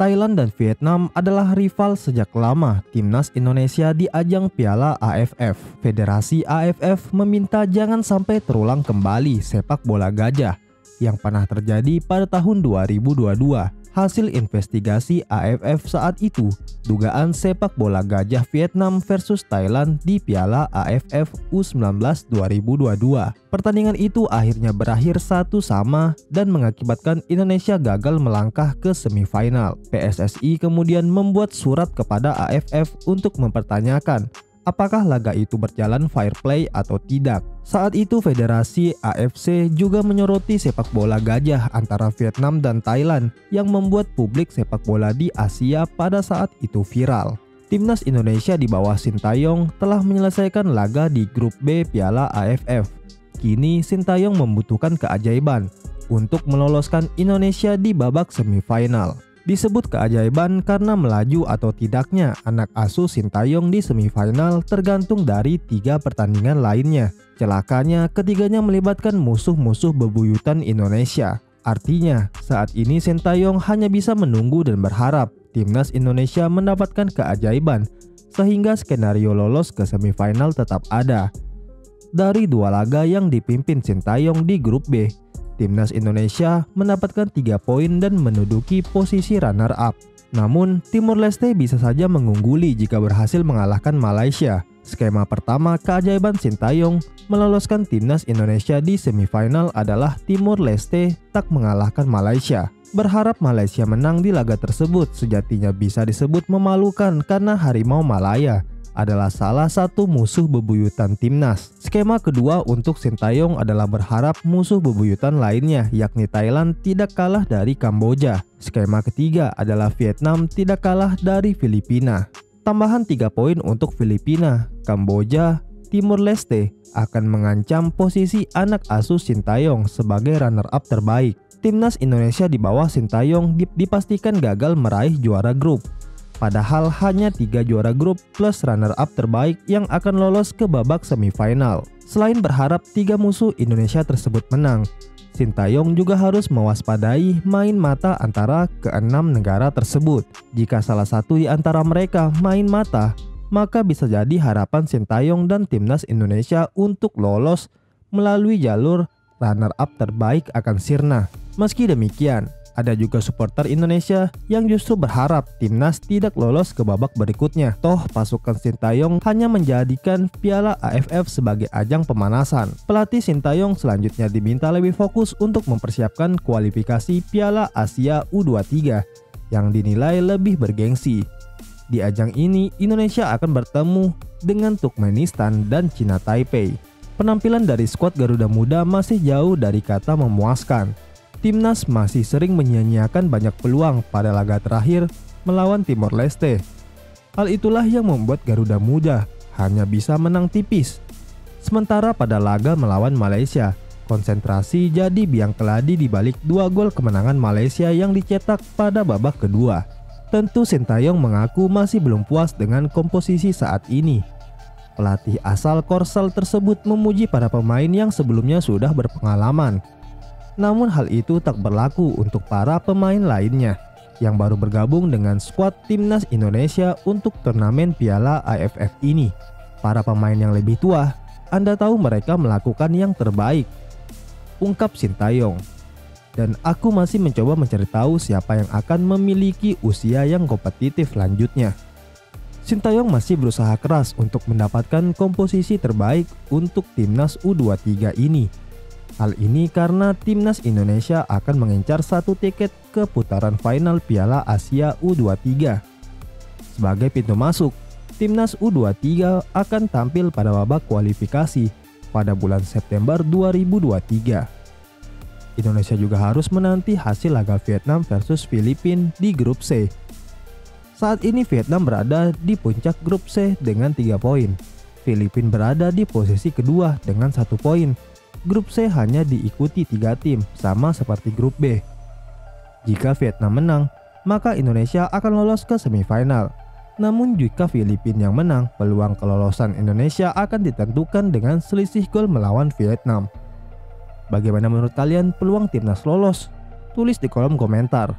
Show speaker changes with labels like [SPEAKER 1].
[SPEAKER 1] Thailand dan Vietnam adalah rival sejak lama timnas Indonesia di ajang Piala AFF. Federasi AFF meminta jangan sampai terulang kembali sepak bola gajah yang pernah terjadi pada tahun 2022. Hasil investigasi AFF saat itu, dugaan sepak bola gajah Vietnam versus Thailand di Piala AFF U19 2022. Pertandingan itu akhirnya berakhir 1-1 dan mengakibatkan Indonesia gagal melangkah ke semifinal. PSSI kemudian membuat surat kepada AFF untuk mempertanyakan apakah laga itu berjalan fair play atau tidak. Saat itu Federasi AFC juga menyoroti sepak bola gajah antara Vietnam dan Thailand yang membuat publik sepak bola di Asia pada saat itu viral. Timnas Indonesia di bawah Sintayong telah menyelesaikan laga di grup B Piala AFF. Kini Sintayong membutuhkan keajaiban untuk meloloskan Indonesia di babak semifinal. Disebut keajaiban karena melaju atau tidaknya anak asuh Sintayong di semifinal tergantung dari 3 pertandingan lainnya. Celakanya ketiganya melibatkan musuh-musuh bebuyutan Indonesia. Artinya saat ini Sintayong hanya bisa menunggu dan berharap timnas Indonesia mendapatkan keajaiban sehingga skenario lolos ke semifinal tetap ada. Dari 2 laga yang dipimpin Sintayong di grup B, timnas Indonesia mendapatkan 3 poin dan menduduki posisi runner up. Namun, Timor Leste bisa saja mengungguli jika berhasil mengalahkan Malaysia. Skema pertama keajaiban Sintayong meloloskan timnas Indonesia di semifinal adalah Timor Leste tak mengalahkan Malaysia. Berharap Malaysia menang di laga tersebut sejatinya bisa disebut memalukan karena Harimau Malaya adalah salah satu musuh bebuyutan timnas. Skema kedua untuk Sintayong adalah berharap musuh bebuyutan lainnya yakni Thailand tidak kalah dari Kamboja. Skema ketiga adalah Vietnam tidak kalah dari Filipina. Tambahan 3 poin untuk Filipina, Kamboja, Timor Leste akan mengancam posisi anak asuh Sintayong sebagai runner-up terbaik. Timnas Indonesia di bawah Sintayong dipastikan gagal meraih juara grup. Padahal hanya 3 juara grup plus runner-up terbaik yang akan lolos ke babak semifinal. Selain berharap 3 musuh Indonesia tersebut menang, Sintayong juga harus mewaspadai main mata antara ke-6 negara tersebut. Jika salah satu di antara mereka main mata, maka bisa jadi harapan Sintayong dan timnas Indonesia untuk lolos melalui jalur runner-up terbaik akan sirna. Meski demikian, ada juga supporter Indonesia yang justru berharap timnas tidak lolos ke babak berikutnya. Toh pasukan Sintayong hanya menjadikan Piala AFF sebagai ajang pemanasan. Pelatih Sintayong selanjutnya diminta lebih fokus untuk mempersiapkan kualifikasi Piala Asia U23 yang dinilai lebih bergengsi. Di ajang ini Indonesia akan bertemu dengan Turkmenistan dan Cina Taipei. Penampilan dari skuad Garuda Muda masih jauh dari kata memuaskan. Timnas masih sering menyia-nyiakan banyak peluang pada laga terakhir melawan Timor Leste. Hal itulah yang membuat Garuda Muda hanya bisa menang tipis. Sementara pada laga melawan Malaysia, konsentrasi jadi biang keladi di balik 2 gol kemenangan Malaysia yang dicetak pada babak kedua. Tentu Sintayong mengaku masih belum puas dengan komposisi saat ini. Pelatih asal Korsel tersebut memuji para pemain yang sebelumnya sudah berpengalaman. Namun hal itu tak berlaku untuk para pemain lainnya yang baru bergabung dengan skuad timnas Indonesia untuk turnamen Piala AFF ini. Para pemain yang lebih tua, Anda tahu mereka melakukan yang terbaik, ungkap Sintayong. Dan aku masih mencoba mencari tahu siapa yang akan memiliki usia yang kompetitif lanjutnya. Sintayong masih berusaha keras untuk mendapatkan komposisi terbaik untuk timnas U23 ini. Hal ini karena timnas Indonesia akan mengincar 1 tiket ke putaran final Piala Asia U23. Sebagai pintu masuk, timnas U23 akan tampil pada babak kualifikasi pada bulan September 2023. Indonesia juga harus menanti hasil laga Vietnam versus Filipina di grup C. Saat ini Vietnam berada di puncak grup C dengan 3 poin. Filipina berada di posisi kedua dengan 1 poin. Grup C hanya diikuti 3 tim, sama seperti grup B. Jika Vietnam menang, maka Indonesia akan lolos ke semifinal. Namun jika Filipina yang menang, peluang kelolosan Indonesia akan ditentukan dengan selisih gol melawan Vietnam. Bagaimana menurut kalian peluang timnas lolos? Tulis di kolom komentar.